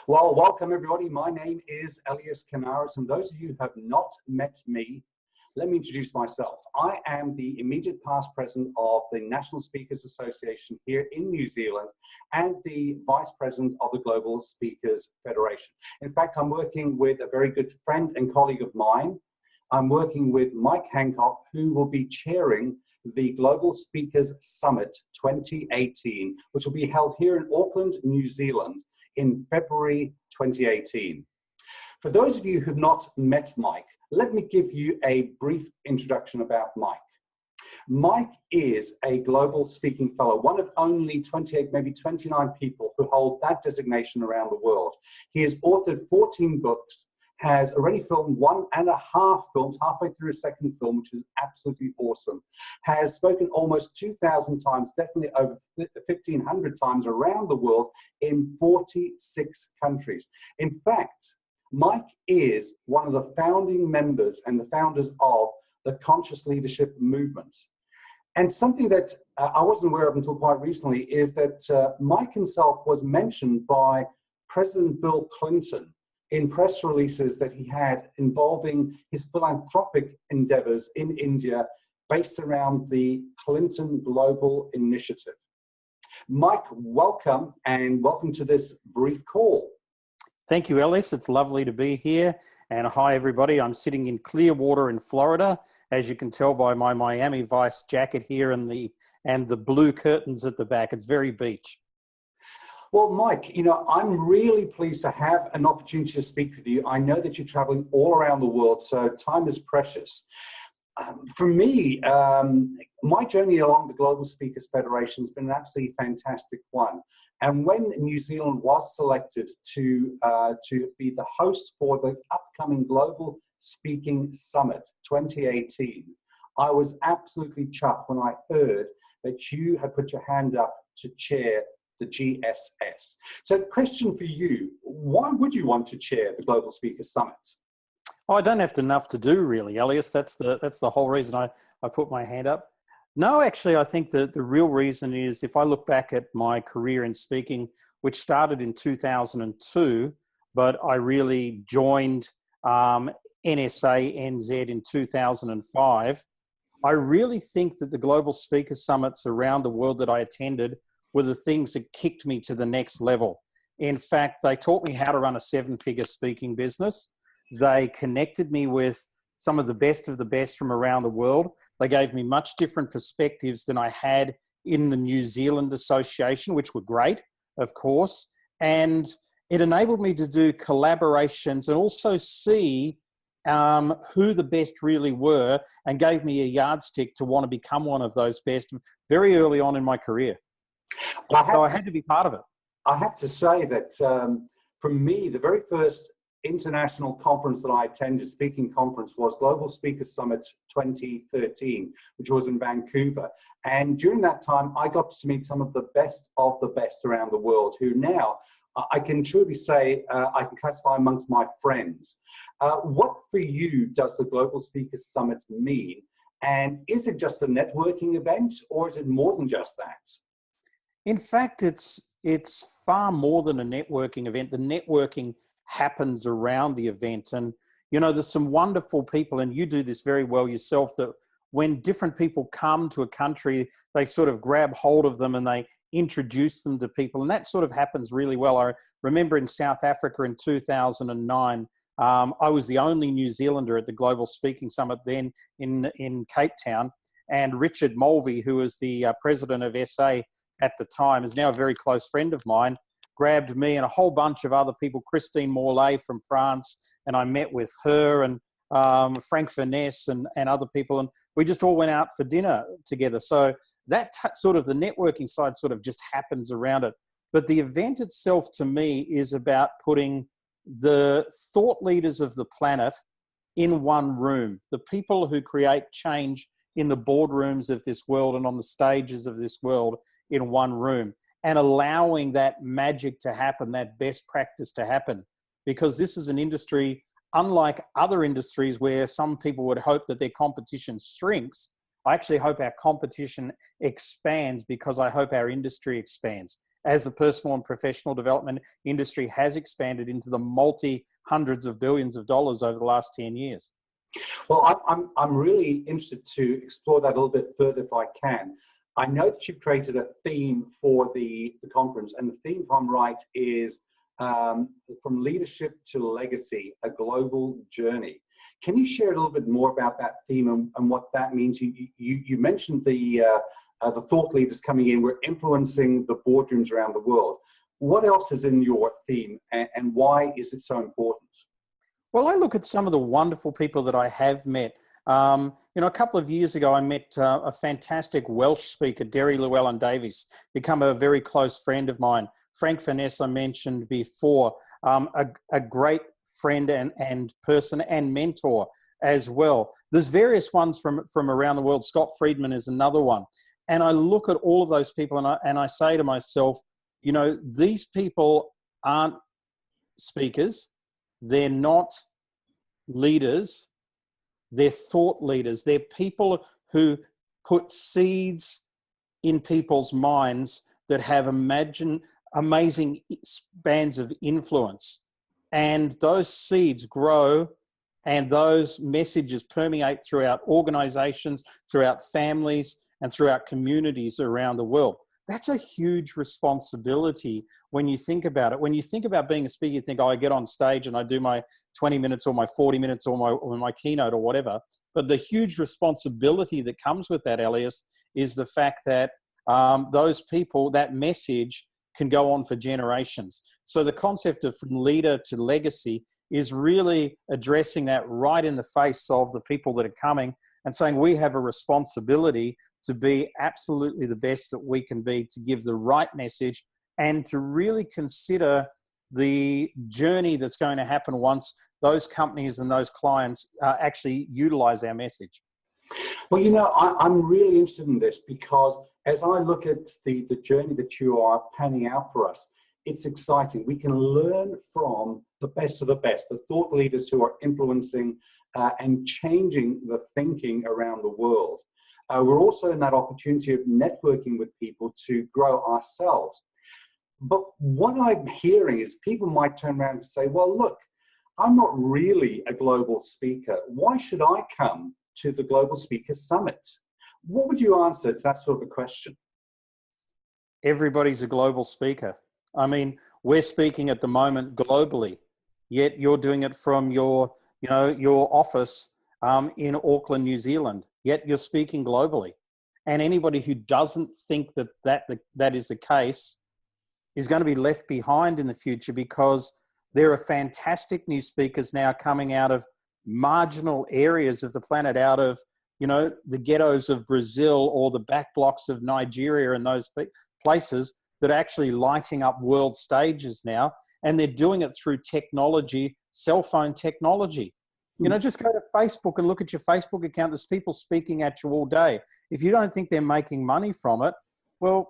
Well, welcome everybody. My name is Elias Canaris, and those of you who have not met me, let me introduce myself. I am the immediate past president of the National Speakers Association here in New Zealand and the vice president of the Global Speakers Federation. In fact, I'm working with a very good friend and colleague of mine. I'm working with Mike Handcock, who will be chairing the Global Speakers Summit 2018, which will be held here in Auckland, New Zealand in February 2018. For those of you who have not met Mike, let me give you a brief introduction about Mike. Mike is a global speaking fellow, one of only 28, maybe 29 people who hold that designation around the world. He has authored 14 books, has already filmed 1.5 films, halfway through a second film, which is absolutely awesome. Has spoken almost 2,000 times, definitely over 1,500 times around the world in 46 countries. In fact, Mike is one of the founding members and the founders of the Conscious Leadership Movement. And something that I wasn't aware of until quite recently is that Mike himself was mentioned by President Bill Clinton in press releases that he had involving his philanthropic endeavors in India based around the Clinton Global Initiative. Mike, welcome, and welcome to this brief call. Thank you, Ellis. It's lovely to be here. And hi, everybody. I'm sitting in Clearwater in Florida, as you can tell by my Miami Vice jacket here and the blue curtains at the back. It's very beach. Well, Mike, I'm really pleased to have an opportunity to speak with you. I know that you're traveling all around the world, so time is precious. For me, my journey along the Global Speakers Federation has been an absolutely fantastic one. And when New Zealand was selected to be the host for the upcoming Global Speaking Summit 2018, I was absolutely chuffed when I heard that you had put your hand up to chair the GSS. So question for you, why would you want to chair the Global Speakers Summit? Oh, I don't have enough to do, really, Elias. That's the whole reason I put my hand up. No, actually, I think that the real reason is if I look back at my career in speaking, which started in 2002, but I really joined NSA NZ in 2005. I really think that the Global Speaker Summits around the world that I attended were the things that kicked me to the next level. In fact, they taught me how to run a 7-figure speaking business. They connected me with some of the best from around the world. They gave me much different perspectives than I had in the New Zealand Association, which were great, of course. And it enabled me to do collaborations and also see who the best really were, and gave me a yardstick to want to become one of those best very early on in my career. So I had to be part of it. I have to say that for me, the very first international conference that I attended, speaking conference, was Global Speakers Summit 2013, which was in Vancouver. And during that time, I got to meet some of the best around the world, who now I can truly say I can classify amongst my friends. What for you does the Global Speakers Summit mean? And is it just a networking event, or is it more than just that? In fact, it's far more than a networking event. The networking happens around the event. And, there's some wonderful people, and you do this very well yourself, that when different people come to a country, they sort of grab hold of them and they introduce them to people. And that sort of happens really well. I remember in South Africa in 2009, I was the only New Zealander at the Global Speaking Summit then in Cape Town. And Richard Mulvey, who was the president of SA at the time, is now a very close friend of mine, grabbed me and a whole bunch of other people, Christine Morlaix from France, and I met with her and Frank Vaness and other people, and we just all went out for dinner together. So that sort of the networking side sort of just happens around it. But the event itself, to me, is about putting the thought leaders of the planet in one room, the people who create change in the boardrooms of this world and on the stages of this world in one room, and allowing that magic to happen, that best practice to happen. Because this is an industry, unlike other industries where some people would hope that their competition shrinks, I actually hope our competition expands, because I hope our industry expands. as the personal and professional development industry has expanded into the multi-hundreds of billions of dollars over the last 10 years. Well, I'm really interested to explore that a little bit further if I can. I know that you've created a theme for the conference, and the theme, if I'm right, is from leadership to legacy, a global journey. Can you share a little bit more about that theme and what that means? You mentioned the thought leaders coming in, we're influencing the boardrooms around the world. What else is in your theme, and why is it so important? Well, I look at some of the wonderful people that I have met. A couple of years ago, I met a fantastic Welsh speaker, Derry Llewellyn-Davies, become a very close friend of mine. Frank Finesse, I mentioned before, a great friend and person and mentor as well. There's various ones from around the world. Scott Friedman is another one. And I look at all of those people and I say to myself, these people aren't speakers. They're not leaders. They're thought leaders. They're people who put seeds in people's minds that have amazing spans of influence. And those seeds grow and those messages permeate throughout organizations, throughout families, and throughout communities around the world. That's a huge responsibility when you think about it. When you think about being a speaker, you think, I get on stage and I do my 20 minutes or my 40 minutes or my keynote or whatever. But the huge responsibility that comes with that, Elias, is the fact that those people, that message can go on for generations. So the concept of from leader to legacy is really addressing that right in the face of the people that are coming and saying we have a responsibility to be absolutely the best that we can be, to give the right message and to really consider the journey that's going to happen once those companies and those clients actually utilize our message. Well, I'm really interested in this because as I look at the journey that you are panning out for us, it's exciting. We can learn from the best of the best, the thought leaders who are influencing and changing the thinking around the world. We're also in that opportunity of networking with people to grow ourselves. But what I'm hearing is people might turn around and say, well, look, I'm not really a global speaker. Why should I come to the Global Speaker Summit? What would you answer to that sort of a question? Everybody's a global speaker. I mean, we're speaking at the moment globally, yet you're doing it from your office in Auckland, New Zealand, yet you're speaking globally. And anybody who doesn't think that is the case is going to be left behind in the future, because there are fantastic new speakers now coming out of marginal areas of the planet, out of, the ghettos of Brazil or the back blocks of Nigeria and those places that are actually lighting up world stages now. And they're doing it through technology, cell phone technology. Just go to Facebook and look at your Facebook account. There's people speaking at you all day. If you don't think they're making money from it, well,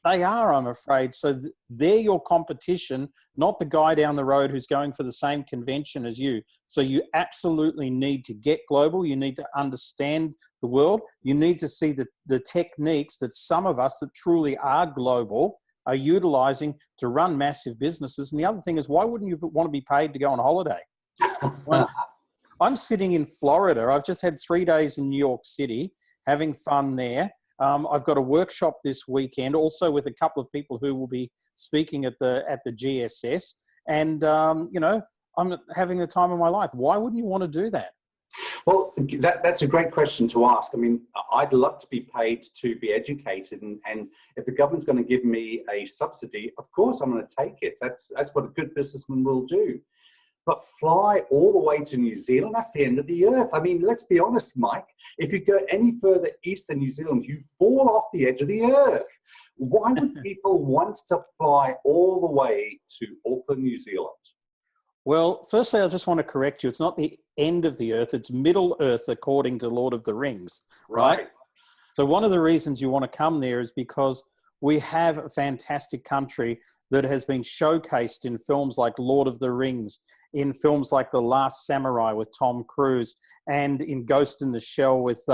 they are, I'm afraid. So they're your competition, not the guy down the road who's going for the same convention as you. So you absolutely need to get global. You need to understand the world. You need to see the techniques that some of us that truly are global are utilizing to run massive businesses. And the other thing is, why wouldn't you want to be paid to go on holiday? Well, I'm sitting in Florida. I've just had 3 days in New York City, having fun there. I've got a workshop this weekend, also with a couple of people who will be speaking at the GSS. And, I'm having the time of my life. Why wouldn't you want to do that? Well, that's a great question to ask. I mean, I'd love to be paid to be educated. And if the government's going to give me a subsidy, of course I'm going to take it. That's what a good businessman will do. But fly all the way to New Zealand, that's the end of the earth. I mean, let's be honest, Mike. If you go any further east than New Zealand, you fall off the edge of the earth. Why would people want to fly all the way to Auckland, New Zealand? Well, firstly, I just want to correct you. It's not the end of the earth. It's Middle Earth, according to Lord of the Rings, right? So one of the reasons you want to come there is because we have a fantastic country that has been showcased in films like Lord of the Rings, in films like The Last Samurai with Tom Cruise, and in Ghost in the Shell with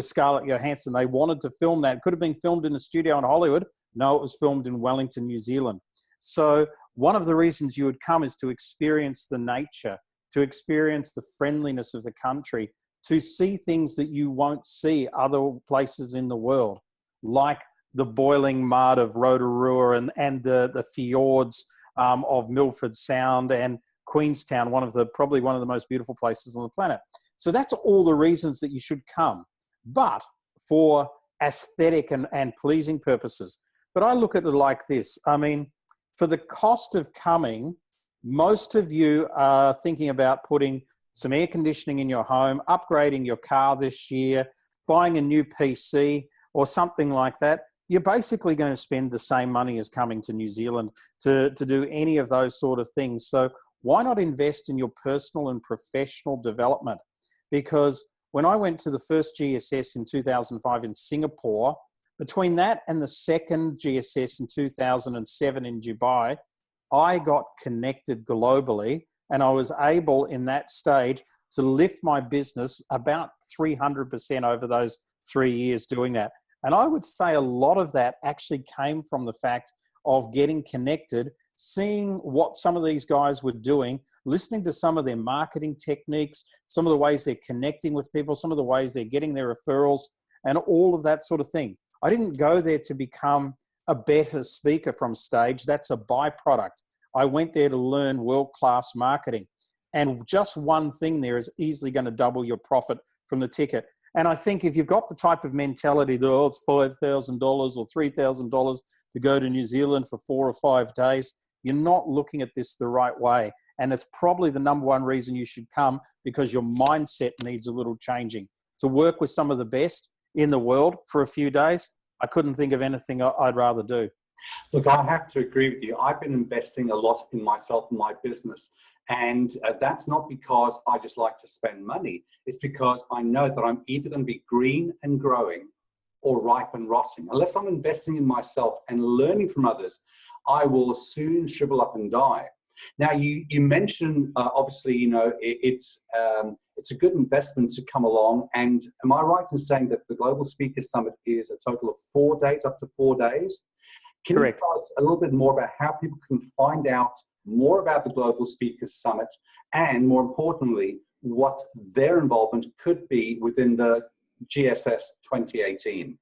Scarlett Johansson. They wanted to film that. It could have been filmed in a studio in Hollywood, No, it was filmed in Wellington, New Zealand. So one of the reasons you would come is to experience the nature, to experience the friendliness of the country, to see things that you won't see other places in the world, like the boiling mud of Rotorua and the fjords of Milford Sound and Queenstown, probably one of the most beautiful places on the planet. So that's all the reasons that you should come, but for aesthetic and pleasing purposes. But I look at it like this. I mean, for the cost of coming, most of you are thinking about putting some air conditioning in your home, upgrading your car this year, buying a new PC or something like that. You're basically going to spend the same money as coming to New Zealand to do any of those sort of things. So why not invest in your personal and professional development? Because when I went to the first GSS in 2005 in Singapore, between that and the second GSS in 2007 in Dubai, I got connected globally, and I was able in that stage to lift my business about 300% over those 3 years doing that. And I would say a lot of that actually came from the fact of getting connected, seeing what some of these guys were doing, listening to some of their marketing techniques, some of the ways they're connecting with people, some of the ways they're getting their referrals, and all of that sort of thing. I didn't go there to become a better speaker from stage. That's a byproduct. I went there to learn world-class marketing. And just one thing there is easily going to double your profit from the ticket. And I think if you've got the type of mentality that, oh, it's $5,000 or $3,000 to go to New Zealand for 4 or 5 days, you're not looking at this the right way. And it's probably the number one reason you should come, because your mindset needs a little changing. To work with some of the best in the world for a few days, I couldn't think of anything I'd rather do. Look, I have to agree with you. I've been investing a lot in myself and my business. And that's not because I just like to spend money. It's because I know that I'm either going to be green and growing or ripe and rotting. Unless I'm investing in myself and learning from others, I will soon shrivel up and die. Now, you mentioned, obviously, you know, it's a good investment to come along. And am I right in saying that the Global Speakers Summit is a total of 4 days, up to 4 days? Can Correct. you tell us a little bit more about how people can find out more about the Global Speakers Summit, and more importantly, what their involvement could be within the GSS 2018?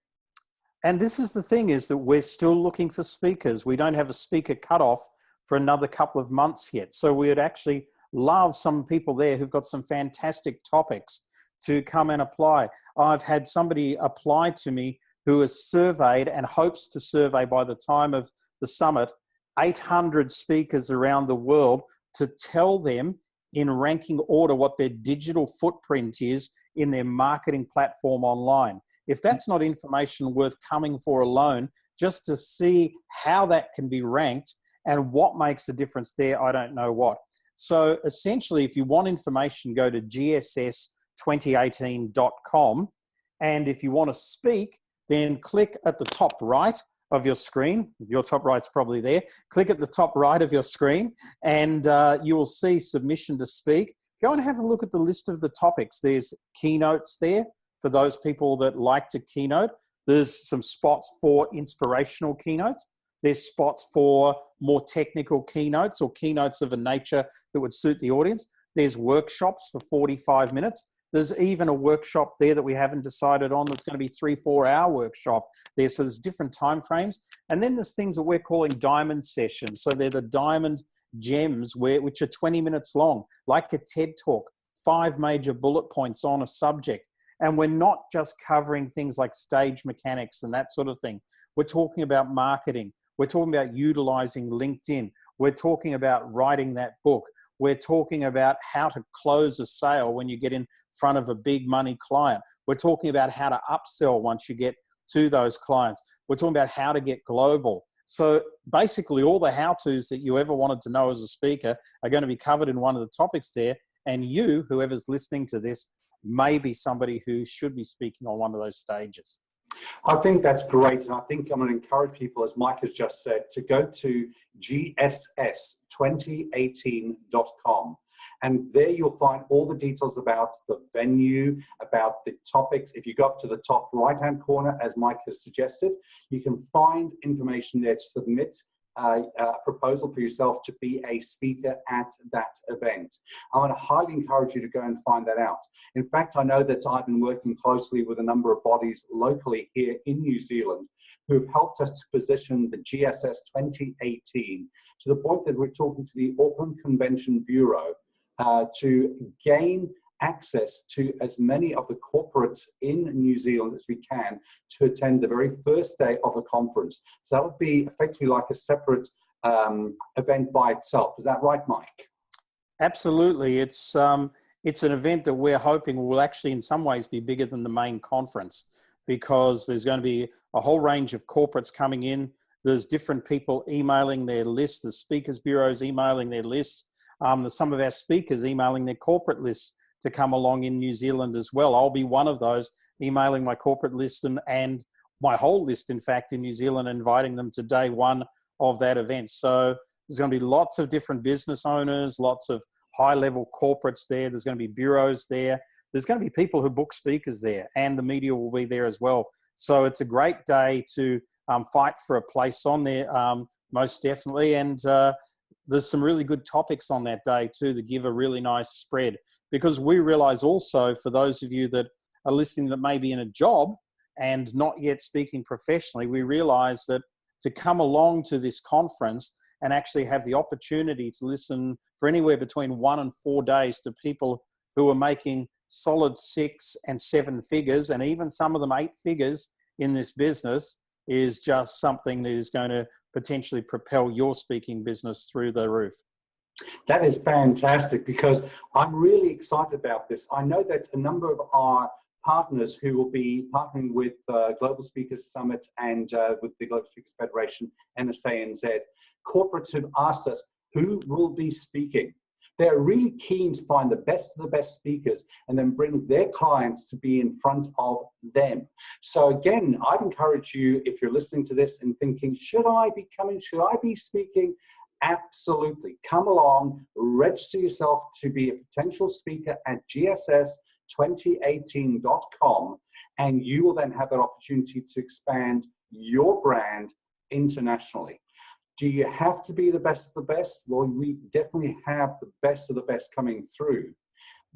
And this is the thing, is that we're still looking for speakers. We don't have a speaker cutoff for another couple of months yet. So we would actually love some people there who've got some fantastic topics to come and apply. I've had somebody apply to me who has surveyed and hopes to survey by the time of the summit 800 speakers around the world to tell them in ranking order what their digital footprint is in their marketing platform online. If that's not information worth coming for alone, just to see how that can be ranked and what makes a difference there, I don't know what. So essentially, if you want information, go to gss2018.com. And if you want to speak, then click at the top right of your screen. Your top right's probably there. Click at the top right of your screen and you will see submission to speak. Go and have a look at the list of the topics. There's keynotes there for those people that like to keynote. There's some spots for inspirational keynotes. There's spots for more technical keynotes or keynotes of a nature that would suit the audience. There's workshops for 45 minutes. There's even a workshop there that we haven't decided on that's going to be 3-4 hour workshop there. So there's different time frames. And then there's things that we're calling diamond sessions. So they're the diamond gems which are 20 minutes long, like a TED Talk, 5 major bullet points on a subject. And we're not just covering things like stage mechanics and that sort of thing. We're talking about marketing. We're talking about utilizing LinkedIn. We're talking about writing that book. We're talking about how to close a sale when you get in front of a big money client. We're talking about how to upsell once you get to those clients. We're talking about how to get global. So basically all the how-tos that you ever wanted to know as a speaker are going to be covered in one of the topics there. And you, whoever's listening to this, may be somebody who should be speaking on one of those stages. I think that's great. And I think I'm going to encourage people, as Mike has just said, to go to gss2018.com. And there you'll find all the details about the venue, about the topics. If you go up to the top right-hand corner, as Mike has suggested, you can find information there to submit a proposal for yourself to be a speaker at that event. I want to highly encourage you to go and find that out. In fact, I know that I've been working closely with a number of bodies locally here in New Zealand who've helped us to position the GSS 2018 to the point that we're talking to the Auckland Convention Bureau to gain access to as many of the corporates in New Zealand as we can to attend the very first day of the conference. So that would be effectively like a separate event by itself. Is that right, Mike? Absolutely. It's an event that we're hoping will actually in some ways be bigger than the main conference, because there's going to be a whole range of corporates coming in. There's different people emailing their lists, the speakers bureaus emailing their lists. There's some of our speakers emailing their corporate lists to come along in New Zealand as well. I'll be one of those, emailing my corporate list and my whole list, in fact, in New Zealand, inviting them to day one of that event. So there's going to be lots of different business owners, lots of high-level corporates there. There's going to be bureaus there. There's going to be people who book speakers there, and the media will be there as well. So it's a great day to fight for a place on there, most definitely. And there's some really good topics on that day too that give a really nice spread. Because we realize also, for those of you that are listening that may be in a job and not yet speaking professionally, we realize that to come along to this conference and actually have the opportunity to listen for anywhere between 1 and 4 days to people who are making solid 6 and 7 figures, and even some of them 8 figures in this business, is just something that is going to potentially propel your speaking business through the roof. That is fantastic, because I'm really excited about this. I know that a number of our partners who will be partnering with Global Speakers Summit and with the Global Speakers Federation, NSANZ, corporates have asked us who will be speaking. They're really keen to find the best of the best speakers and then bring their clients to be in front of them. So again, I'd encourage you, if you're listening to this and thinking, should I be coming? Should I be speaking? Absolutely. Come along, register yourself to be a potential speaker at gss2018.com, and you will then have that opportunity to expand your brand internationally. Do you have to be the best of the best? Well, we definitely have the best of the best coming through,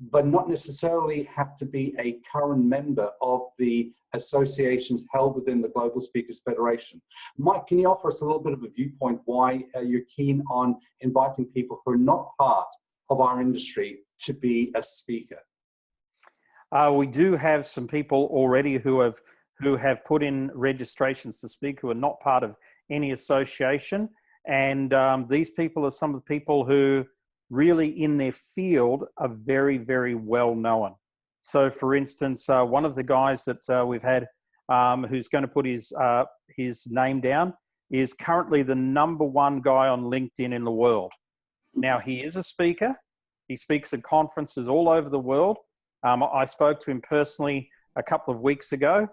but not necessarily have to be a current member of the associations held within the Global Speakers Federation. Mike, can you offer us a little bit of a viewpoint why you're keen on inviting people who are not part of our industry to be a speaker? We do have some people already who have put in registrations to speak who are not part of any association, and these people are some of the people who really in their field are very, very well known. So for instance, one of the guys that we've had who's going to put his name down is currently the #1 guy on LinkedIn in the world. Now, he is a speaker. He speaks at conferences all over the world. I spoke to him personally a couple of weeks ago.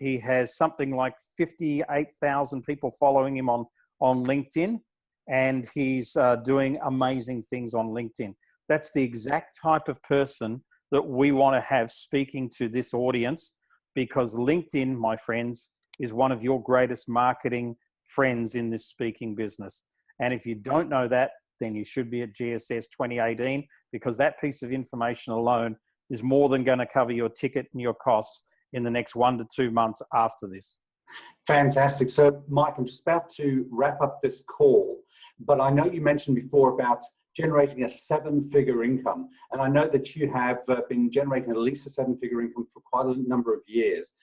He has something like 58,000 people following him on LinkedIn, and he's doing amazing things on LinkedIn. That's the exact type of person that we want to have speaking to this audience, because LinkedIn, my friends, is one of your greatest marketing friends in this speaking business. And if you don't know that, then you should be at GSS 2018, because that piece of information alone is more than going to cover your ticket and your costs in the next 1 to 2 months after this. Fantastic. So, Mike, I'm just about to wrap up this call, but I know you mentioned before about generating a 7-figure income, and I know that you have been generating at least a 7-figure income for quite a number of years.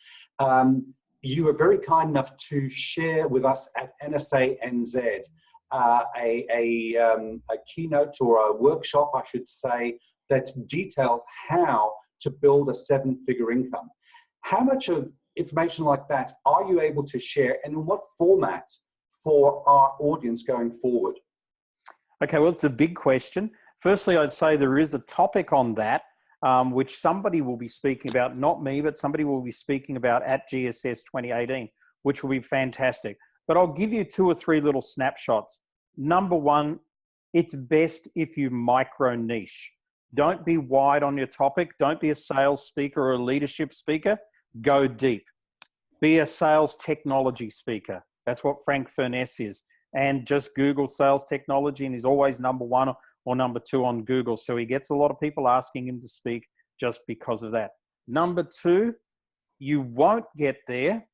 You were very kind enough to share with us at NSANZ a keynote, or a workshop, I should say, that detailed how to build a 7-figure income. How much of information like that are you able to share, and in what format for our audience going forward? Okay, well, it's a big question. Firstly, I'd say there is a topic on that, which somebody will be speaking about, not me, but somebody will be speaking about at GSS 2018, which will be fantastic. But I'll give you 2 or 3 little snapshots. #1, it's best if you micro niche. Don't be wide on your topic. Don't be a sales speaker or a leadership speaker. Go deep. Be a sales technology speaker. That's what Frank Furness is. And just Google sales technology, and he's always number one or number two on Google. So he gets a lot of people asking him to speak just because of that. Number two, you won't get there.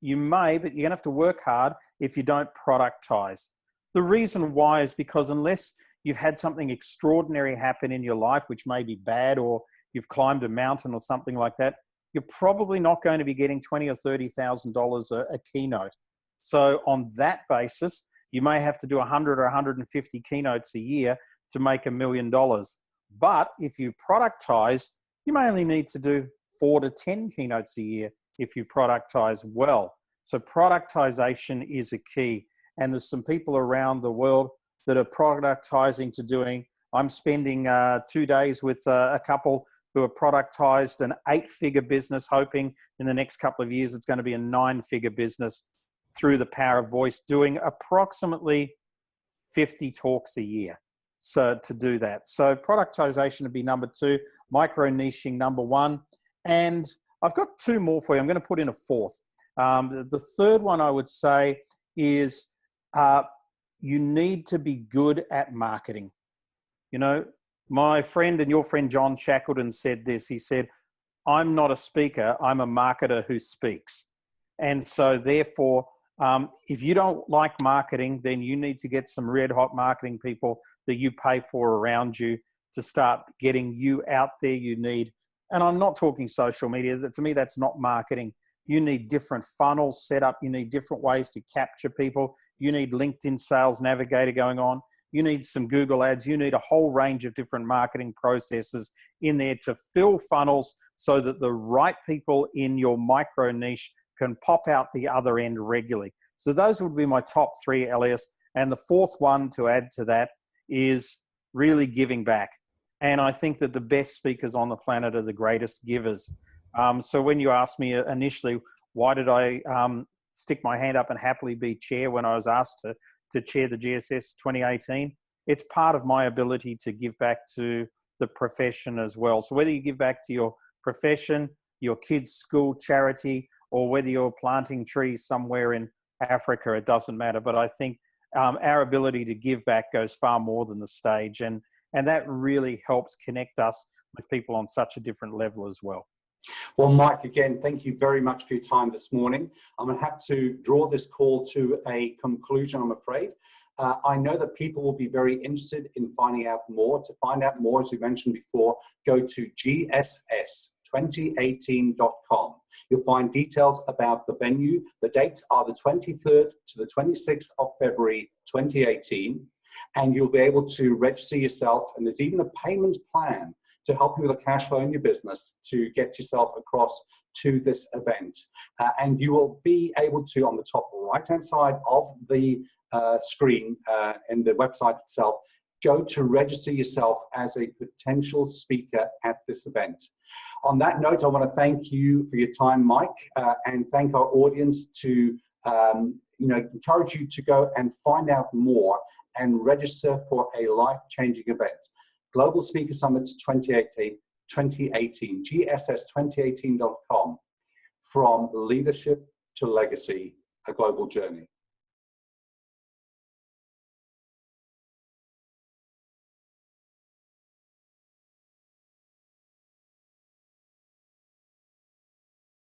You may, but you're going to have to work hard if you don't productize. The reason why is because unless you've had something extraordinary happen in your life, which may be bad, or you've climbed a mountain or something like that, you're probably not going to be getting $20,000 or $30,000 a keynote. So on that basis, you may have to do 100 or 150 keynotes a year to make $1 million. But if you productize, you may only need to do 4 to 10 keynotes a year if you productize well. So productization is a key. And there's some people around the world that are productizing to doing, I'm spending 2 days with a couple who have productized an 8-figure business, hoping in the next couple of years it's going to be a 9-figure business through the power of voice, doing approximately 50 talks a year. So to do that. So productization would be number 2, micro niching number 1. And I've got 2 more for you. I'm going to put in a 4th. The third one I would say is you need to be good at marketing. You know, my friend and your friend John Shackleton said this. He said, I'm not a speaker, I'm a marketer who speaks. And so therefore, if you don't like marketing, then you need to get some red hot marketing people that you pay for around you to start getting you out there. You need, and I'm not talking social media, to me that's not marketing. You need different funnels set up. You need different ways to capture people. You need LinkedIn Sales Navigator going on. You need some Google ads. You need a whole range of different marketing processes in there to fill funnels so that the right people in your micro niche can pop out the other end regularly. So those would be my top 3, Elias. And the 4th one to add to that is really giving back. And I think that the best speakers on the planet are the greatest givers. So when you asked me initially, why did I stick my hand up and happily be chair when I was asked to chair the GSS 2018, it's part of my ability to give back to the profession as well. So whether you give back to your profession, your kids' school charity, or whether you're planting trees somewhere in Africa, it doesn't matter. But I think our ability to give back goes far more than the stage. And that really helps connect us with people on such a different level as well. Well, Mike, again, thank you very much for your time this morning. I'm going to have to draw this call to a conclusion, I'm afraid. I know that people will be very interested in finding out more. To find out more, as we mentioned before, go to gss2018.com. You'll find details about the venue. The dates are the 23rd to the 26th of February 2018, and you'll be able to register yourself, and there's even a payment plan to help you with the cash flow in your business to get yourself across to this event. And you will be able to, on the top right-hand side of the screen in the website itself, go to register yourself as a potential speaker at this event. On that note, I want to thank you for your time, Mike, and thank our audience to encourage you to go and find out more and register for a life-changing event. Global Speaker Summit 2018, gss2018.com, from leadership to legacy, a global journey.